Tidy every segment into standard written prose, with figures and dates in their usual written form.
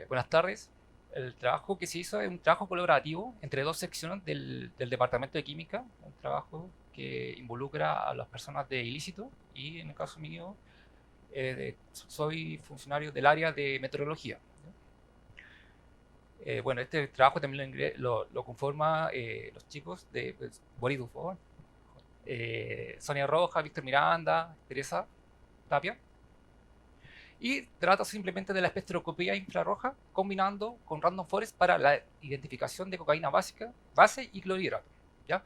Buenas tardes. El trabajo que se hizo es un trabajo colaborativo entre dos secciones del Departamento de Química, un trabajo que involucra a las personas de ilícito y en el caso mío soy funcionario del área de meteorología. Bueno, este trabajo también lo conforma los chicos de Boris Dufo, Sonia Roja, Víctor Miranda, Teresa Tapia, y trata simplemente de la espectroscopía infrarroja combinando con random forest para la identificación de cocaína básica, base y clorhidrato. ¿Ya?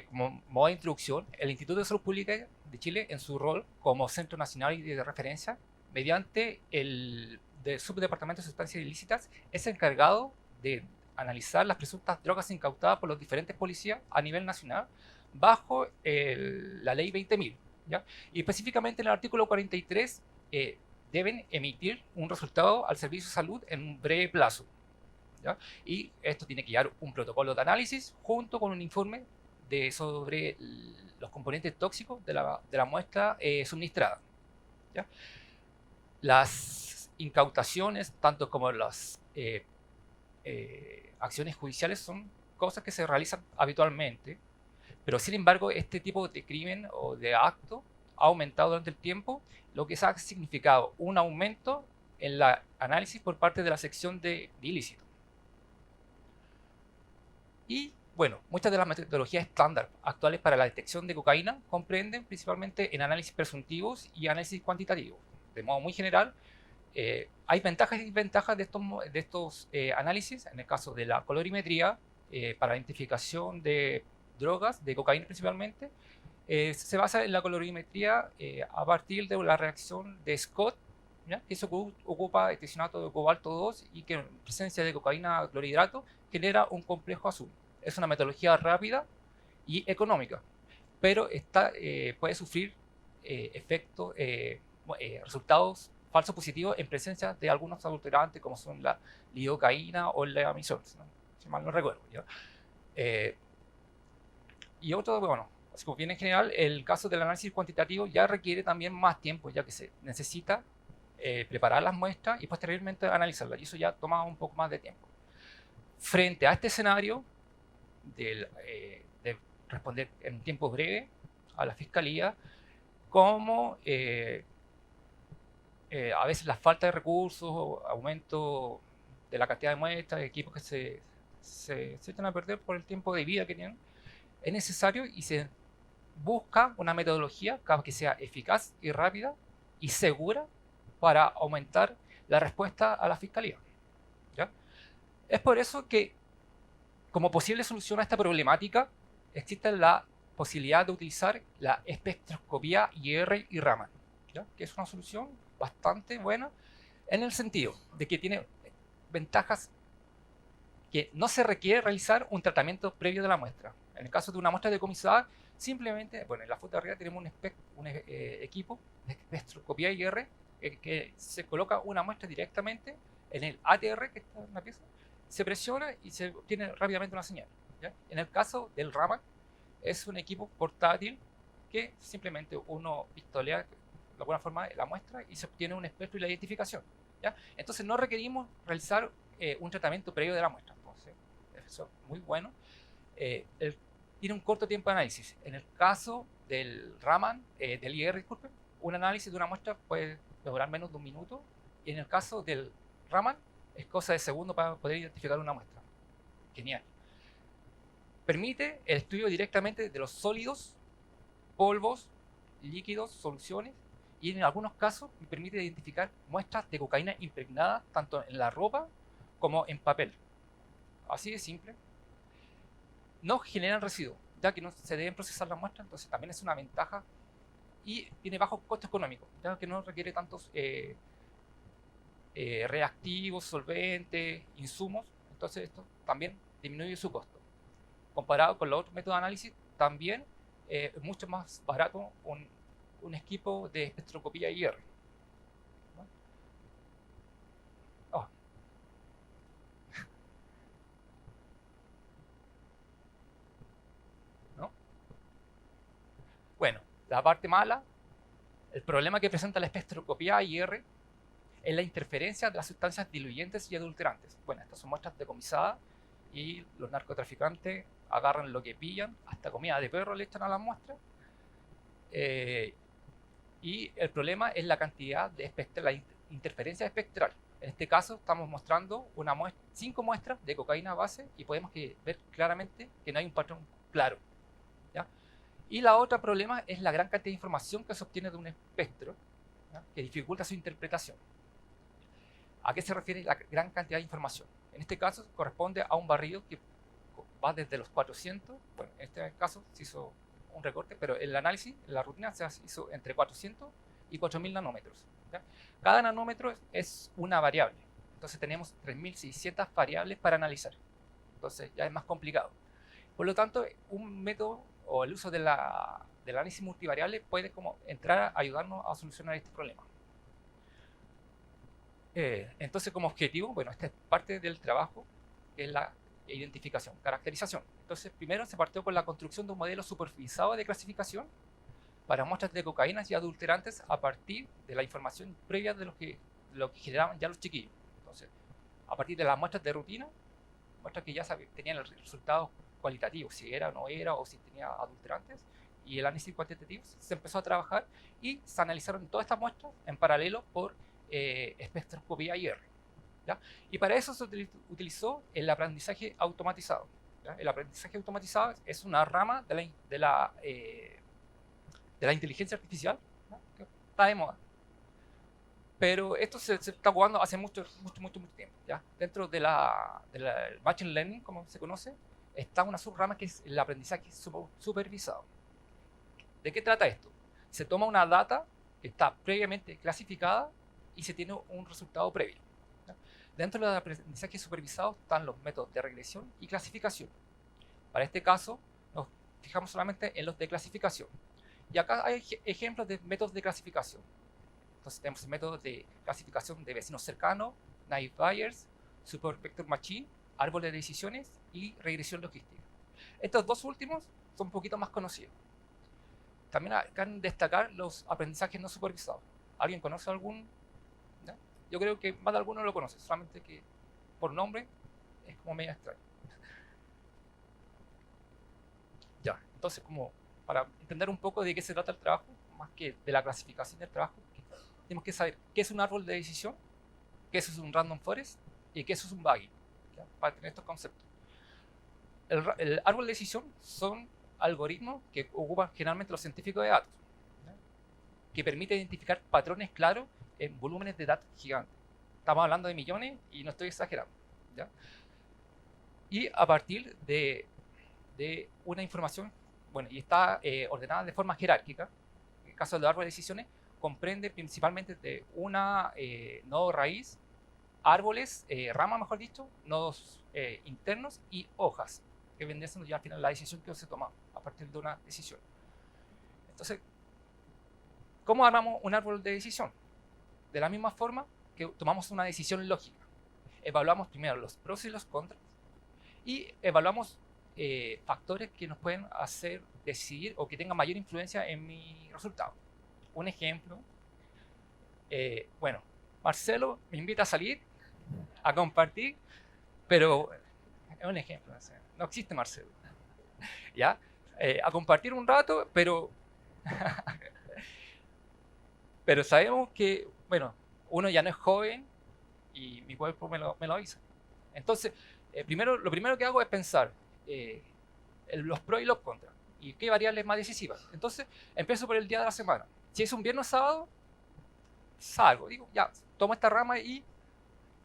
Como modo de introducción, el Instituto de Salud Pública de Chile, en su rol como Centro Nacional de Referencia, mediante el Subdepartamento de Sustancias Ilícitas, es encargado de analizar las presuntas drogas incautadas por los diferentes policías a nivel nacional bajo la ley 20.000. ¿Ya? Y específicamente en el artículo 43 deben emitir un resultado al Servicio de Salud en un breve plazo. ¿Ya? Y esto tiene que llevar un protocolo de análisis junto con un informe sobre los componentes tóxicos de la muestra suministrada. ¿Ya? Las incautaciones, tanto como las acciones judiciales, son cosas que se realizan habitualmente, pero sin embargo este tipo de crimen o de acto ha aumentado durante el tiempo, lo que ha significado un aumento en el análisis por parte de la sección de ilícito. Y bueno, muchas de las metodologías estándar actuales para la detección de cocaína comprenden principalmente en análisis presuntivos y análisis cuantitativos. De modo muy general, hay ventajas y desventajas de estos análisis. En el caso de la colorimetría, para la identificación de drogas, de cocaína principalmente, se basa en la colorimetría a partir de la reacción de Scott, ¿ya? Que se ocupa etisionato de cobalto 2 y que en presencia de cocaína clorhidrato genera un complejo azul. Es una metodología rápida y económica, pero puede sufrir efectos, resultados falsos positivos en presencia de algunos adulterantes como son la lidocaína o la amisox, ¿no? Si mal no recuerdo. ¿Ya? Eh, y otro, bueno, así como bien en general, el caso del análisis cuantitativo ya requiere también más tiempo, ya que se necesita preparar las muestras y posteriormente analizarlas, y eso ya toma un poco más de tiempo. Frente a este escenario de responder en un tiempo breve a la fiscalía, como a veces la falta de recursos, aumento de la cantidad de muestras, de equipos que se echan a perder por el tiempo de vida que tienen, es necesario y se busca una metodología que sea eficaz y rápida y segura para aumentar la respuesta a la fiscalía. ¿Ya? Es por eso que, como posible solución a esta problemática, existe la posibilidad de utilizar la espectroscopía IR y Raman, ¿ya? Que es una solución bastante buena en el sentido de que tiene ventajas que no se requiere realizar un tratamiento previo de la muestra. En el caso de una muestra decomisada, simplemente, bueno, en la foto de arriba tenemos un equipo de espectroscopía IR que se coloca una muestra directamente en el ATR que está en la pieza, se presiona y se obtiene rápidamente una señal. ¿Ya? En el caso del Raman, es un equipo portátil que simplemente uno pistolea de alguna forma la muestra y se obtiene un espectro y la identificación. ¿Ya? Entonces no requerimos realizar un tratamiento previo de la muestra. Entonces, eso es muy bueno. Tiene un corto tiempo de análisis. En el caso del Raman, del IR, disculpen, un análisis de una muestra puede demorar menos de un minuto. Y en el caso del Raman, es cosa de segundos para poder identificar una muestra. Genial. Permite el estudio directamente de los sólidos, polvos, líquidos, soluciones, y en algunos casos permite identificar muestras de cocaína impregnadas tanto en la ropa como en papel. Así de simple. No generan residuos, ya que no se deben procesar las muestras, entonces también es una ventaja y tiene bajos costos económicos, ya que no requiere tantos reactivos, solventes, insumos, entonces esto también disminuye su costo. Comparado con los otros métodos de análisis, también es mucho más barato un equipo de espectroscopía IR. ¿No? Oh, ¿no? Bueno, la parte mala, el problema que presenta la espectroscopía IR es la interferencia de las sustancias diluyentes y adulterantes. Bueno, estas son muestras decomisadas y los narcotraficantes agarran lo que pillan, hasta comida de perro le echan a las muestras. Y el problema es la cantidad de la interferencia espectral. En este caso estamos mostrando 5 muestras de cocaína base y podemos ver claramente que no hay un patrón claro, ¿ya? Y la otra problema es la gran cantidad de información que se obtiene de un espectro, ¿ya?, que dificulta su interpretación. ¿A qué se refiere la gran cantidad de información? En este caso corresponde a un barrido que va desde los 400, bueno, en este caso se hizo un recorte, pero el análisis, la rutina se hizo entre 400 y 4000 nanómetros, ¿ya? Cada nanómetro es una variable, entonces tenemos 3600 variables para analizar, entonces ya es más complicado. Por lo tanto, un método o el uso del análisis multivariable puede como entrar a ayudarnos a solucionar este problema. Entonces, como objetivo, bueno, esta es parte del trabajo, que es la identificación, caracterización. Entonces, primero se partió con la construcción de un modelo supervisado de clasificación para muestras de cocaínas y adulterantes a partir de la información previa de lo que generaban ya los chiquillos. Entonces, a partir de las muestras de rutina, muestras que ya tenían el resultado cualitativo, si era o no era, o si tenía adulterantes, y el análisis cuantitativo, se empezó a trabajar y se analizaron todas estas muestras en paralelo por espectroscopía IR, ¿ya? Y para eso se utilizó el aprendizaje automatizado, ¿ya? El aprendizaje automatizado es una rama de la inteligencia artificial, ¿no?, que está de moda. Pero esto se está jugando hace mucho tiempo, ¿ya? Dentro del Machine Learning, como se conoce, está una subrama que es el aprendizaje supervisado. ¿De qué trata esto? Se toma una data que está previamente clasificada y se tiene un resultado previo, ¿ya? Dentro del aprendizaje supervisado están los métodos de regresión y clasificación. Para este caso, nos fijamos solamente en los de clasificación. Y acá hay ejemplos de métodos de clasificación. Entonces tenemos el método de clasificación de vecinos cercanos, naive Bayes, Support Vector Machine, árbol de decisiones y regresión logística. Estos dos últimos son un poquito más conocidos. También acaban de destacar los aprendizajes no supervisados. ¿Alguien conoce algún? ¿Ya? Yo creo que más de alguno lo conoce, solamente que por nombre es como medio extraño. Ya, entonces, como para entender un poco de qué se trata el trabajo, más que de la clasificación del trabajo, tenemos que saber qué es un árbol de decisión, qué es un random forest y qué es un buggy, ¿ya?, para tener estos conceptos. El árbol de decisión son algoritmos que ocupan generalmente los científicos de datos, ¿ya?, que permite identificar patrones claros en volúmenes de datos gigantes. Estamos hablando de millones y no estoy exagerando, ¿ya? Y a partir de una información, bueno, y está ordenada de forma jerárquica. En el caso del árbol de decisiones, comprende principalmente de una nodo raíz, árboles, ramas mejor dicho, nodos internos y hojas, que vendrían siendo ya al final la decisión que se toma a partir de una decisión. Entonces, ¿cómo armamos un árbol de decisión? De la misma forma que tomamos una decisión lógica. Evaluamos primero los pros y los contras y evaluamos factores que nos pueden hacer decidir o que tengan mayor influencia en mi resultado. Un ejemplo, bueno, Marcelo me invita a salir, a compartir, pero es un ejemplo, no existe Marcelo, ¿ya? A compartir un rato, pero sabemos que, bueno, uno ya no es joven y mi cuerpo me lo avisa. Entonces, lo primero que hago es pensar los pros y los contras y qué variables más decisivas. Entonces, empiezo por el día de la semana. Si es un viernes o sábado, salgo, digo, ya, tomo esta rama y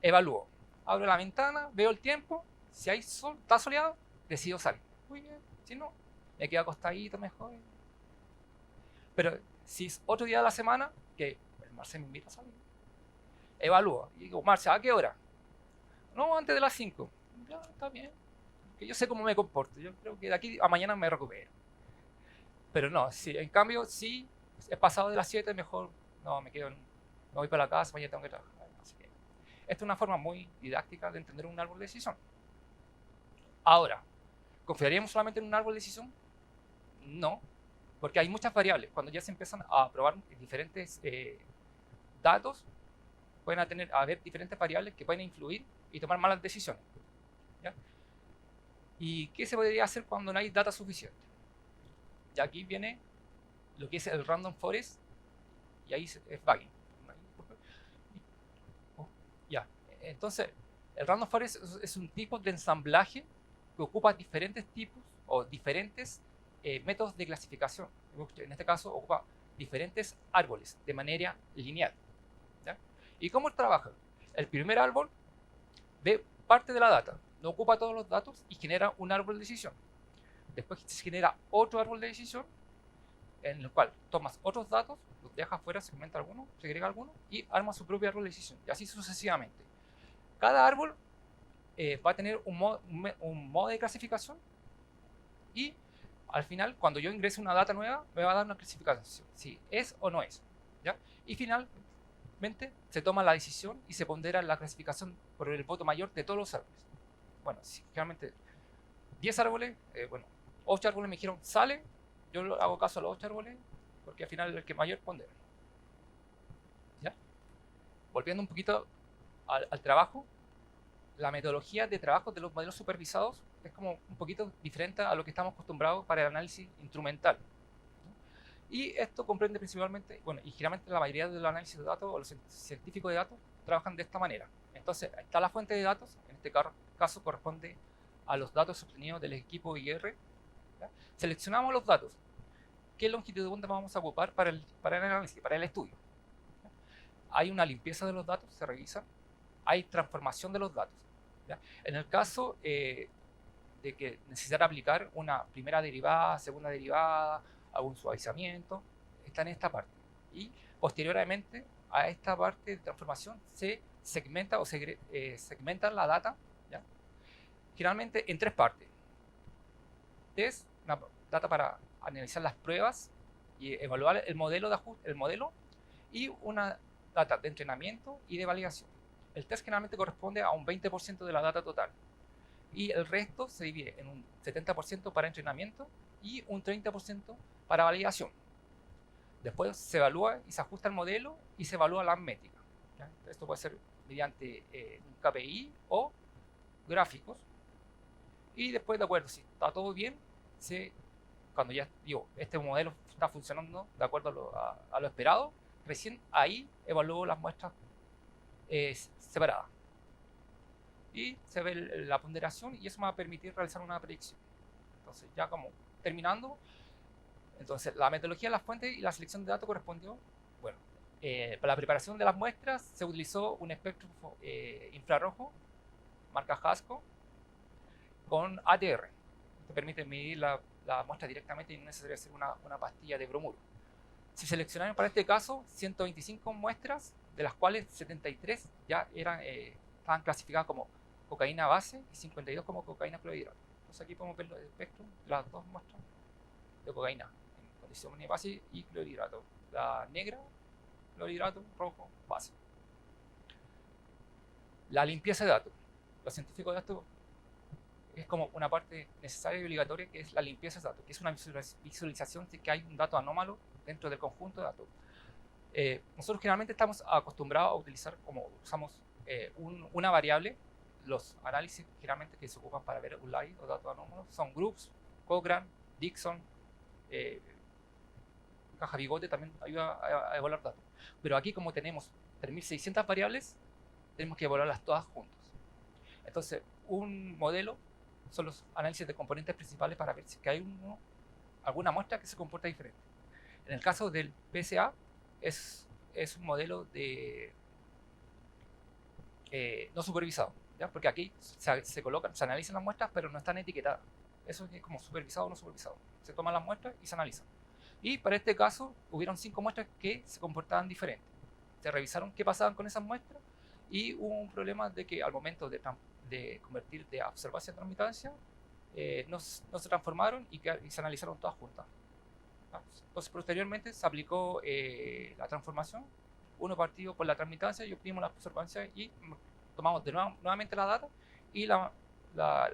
evalúo. Abro la ventana, veo el tiempo, si hay sol, está soleado, decido salir. Muy bien, si no, me quedo acostadito mejor. Pero si es otro día de la semana, que el Marcel me invita a salir, evalúo. Y digo, Marcel, ¿a qué hora? No, antes de las 5. Ya, está bien. Que yo sé cómo me comporto. Yo creo que de aquí a mañana me recupero. Pero no, si en cambio, si he pasado de las 7, mejor no, me voy para la casa, mañana tengo que trabajar. Así que esta es una forma muy didáctica de entender un árbol de decisión. Ahora, ¿confiaríamos solamente en un árbol de decisión? No, porque hay muchas variables. Cuando ya se empiezan a probar diferentes datos, pueden haber diferentes variables que pueden influir y tomar malas decisiones. ¿Ya? ¿Y qué se podría hacer cuando no hay data suficiente? Y aquí viene lo que es el random forest, y ahí es bugging. Ya, entonces, el random forest es un tipo de ensamblaje que ocupa diferentes tipos o diferentes métodos de clasificación. En este caso, ocupa diferentes árboles de manera lineal. ¿Ya? ¿Y cómo trabaja? El primer árbol ve parte de la data, no ocupa todos los datos y genera un árbol de decisión. Después se genera otro árbol de decisión en el cual tomas otros datos, los dejas fuera, segmenta alguno, segrega alguno y arma su propio árbol de decisión. Y así sucesivamente. Cada árbol va a tener un modo de clasificación y al final, cuando yo ingrese una data nueva, me va a dar una clasificación, si es o no es. ¿Ya? Y finalmente se toma la decisión y se pondera la clasificación por el voto mayor de todos los árboles. Bueno, si realmente 10 árboles, 8 árboles me dijeron sale, yo hago caso a los 8 árboles porque al final es el que mayor pondera. ¿Ya? Volviendo un poquito al trabajo, la metodología de trabajo de los modelos supervisados es como un poquito diferente a lo que estamos acostumbrados para el análisis instrumental. Y esto comprende principalmente, y generalmente la mayoría de los análisis de datos o los científicos de datos trabajan de esta manera. Entonces, está la fuente de datos, en este caso corresponde a los datos obtenidos del equipo IR. ¿Ya? Seleccionamos los datos. ¿Qué longitud de onda vamos a ocupar para el análisis, para el estudio? ¿Ya? Hay una limpieza de los datos, se revisa. Hay transformación de los datos. ¿Ya? En el caso de que necesitar aplicar una primera derivada, segunda derivada, algún suavizamiento, está en esta parte. Y posteriormente a esta parte de transformación se segmenta o segmenta la data, ¿ya? Generalmente en tres partes. Es una data para analizar las pruebas y evaluar el modelo de ajuste, y una data de entrenamiento y de validación. El test generalmente corresponde a un 20% de la data total y el resto se divide en un 70% para entrenamiento y un 30% para validación. Después se evalúa y se ajusta el modelo y se evalúa la métrica. ¿Ya? Esto puede ser mediante un KPI o gráficos. Y después, de acuerdo, si está todo bien, cuando ya digo, este modelo está funcionando de acuerdo a lo esperado, recién ahí evalúo las muestras separadas. Y se ve la ponderación y eso me va a permitir realizar una predicción. Entonces, ya como terminando, entonces la metodología de las fuentes y la selección de datos correspondió, para la preparación de las muestras se utilizó un espectro infrarrojo, marca Hasco, con ATR, que permite medir la muestra directamente y no es necesario hacer una pastilla de bromuro. Se seleccionaron para este caso 125 muestras, de las cuales 73 ya estaban clasificadas como cocaína base y 52 como cocaína clorhidrato. Entonces aquí podemos ver el espectro de las dos muestras de cocaína en condición de base y clorhidrato. La negra, clorhidrato, rojo, base. La limpieza de datos. Los científicos de datos es como una parte necesaria y obligatoria, que es la limpieza de datos, que es una visualización de que hay un dato anómalo dentro del conjunto de datos. Nosotros generalmente estamos acostumbrados a utilizar, como usamos una variable, los análisis generalmente que se ocupan para ver outliers o datos anómalos son groups, Cochrane, Dixon, caja bigote también ayuda a evaluar datos. Pero aquí, como tenemos 3.600 variables, tenemos que evaluarlas todas juntas. Entonces, un modelo son los análisis de componentes principales para ver si hay alguna muestra que se comporta diferente. En el caso del PSA, es un modelo de no supervisado, ¿ya? Porque aquí se analizan las muestras, pero no están etiquetadas. Eso es como supervisado o no supervisado. Se toman las muestras y se analizan. Y para este caso, hubieron 5 muestras que se comportaban diferente. Se revisaron qué pasaban con esas muestras y hubo un problema de que al momento de convertir de observancia a transmitancia, no se transformaron y se analizaron todas juntas. Entonces, posteriormente se aplicó la transformación, uno partido por la transmitancia y obtuvimos la observancia y tomamos nuevamente la data y la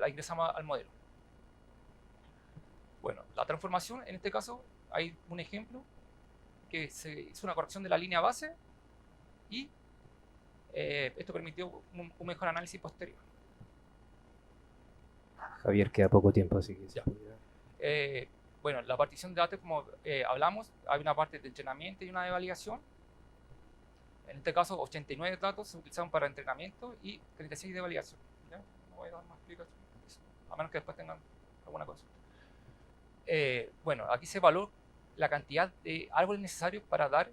ingresamos al modelo. Bueno, la transformación, en este caso, hay un ejemplo que se hizo una corrección de la línea base y Esto permitió un mejor análisis posterior. Javier, queda poco tiempo, así que... Ya. Bueno, la partición de datos, como hablamos, hay una parte de entrenamiento y una de validación. En este caso, 89 datos se utilizaron para entrenamiento y 36 de validación. ¿Ya? No voy a dar más explicaciones, a menos que después tengan alguna consulta. Bueno, aquí se evaluó la cantidad de árboles necesarios para dar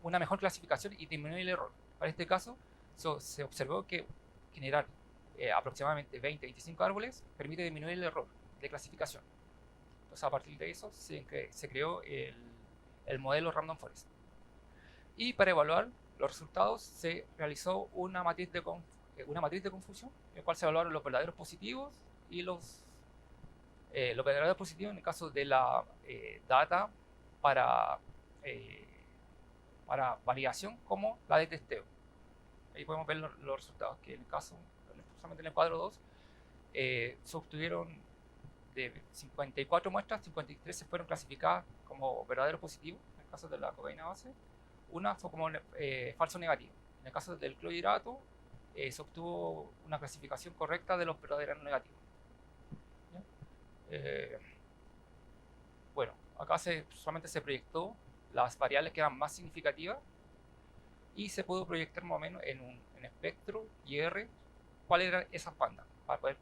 una mejor clasificación y disminuir el error. Para este caso, se observó que generar aproximadamente 20-25 árboles permite disminuir el error de clasificación. Entonces, a partir de eso, se creó el modelo Random Forest. Y para evaluar los resultados, se realizó una matriz de confusión, en la cual se evaluaron los verdaderos positivos y los verdaderos positivos en el caso de la data para validación como la de testeo. Ahí podemos ver los resultados, que en el caso, solamente en el cuadro 2, se obtuvieron de 54 muestras, 53 se fueron clasificadas como verdaderos positivos, en el caso de la cocaína base, una fue como falso negativo. En el caso del clorhidrato, se obtuvo una clasificación correcta de los verdaderos negativos. Bueno, acá solamente se proyectó las variables que eran más significativas y se pudo proyectar más o menos en un espectro y R cuáles eran esas bandas para poder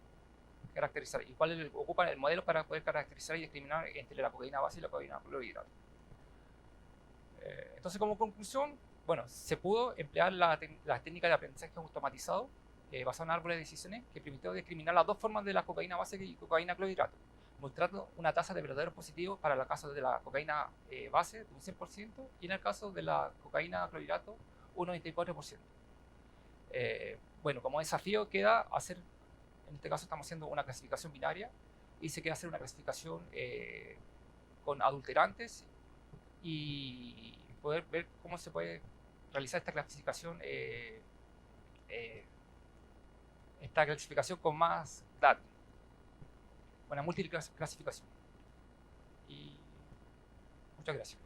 caracterizar y cuáles ocupan el modelo para poder caracterizar y discriminar entre la cocaína base y la cocaína clorhidrato. Entonces, como conclusión, bueno, se pudo emplear las técnicas de aprendizaje automatizado basado en árboles de decisiones que permitió discriminar las dos formas de la cocaína base y cocaína clorhidrato, mostrando una tasa de verdaderos positivos para el caso de la cocaína base de un 100% y en el caso de la cocaína clorhidrato un 94%. Bueno, como desafío queda hacer, en este caso estamos haciendo una clasificación binaria y se queda hacer una clasificación con adulterantes y poder ver cómo se puede realizar esta clasificación con más datos, una multiclasificación. Y muchas gracias.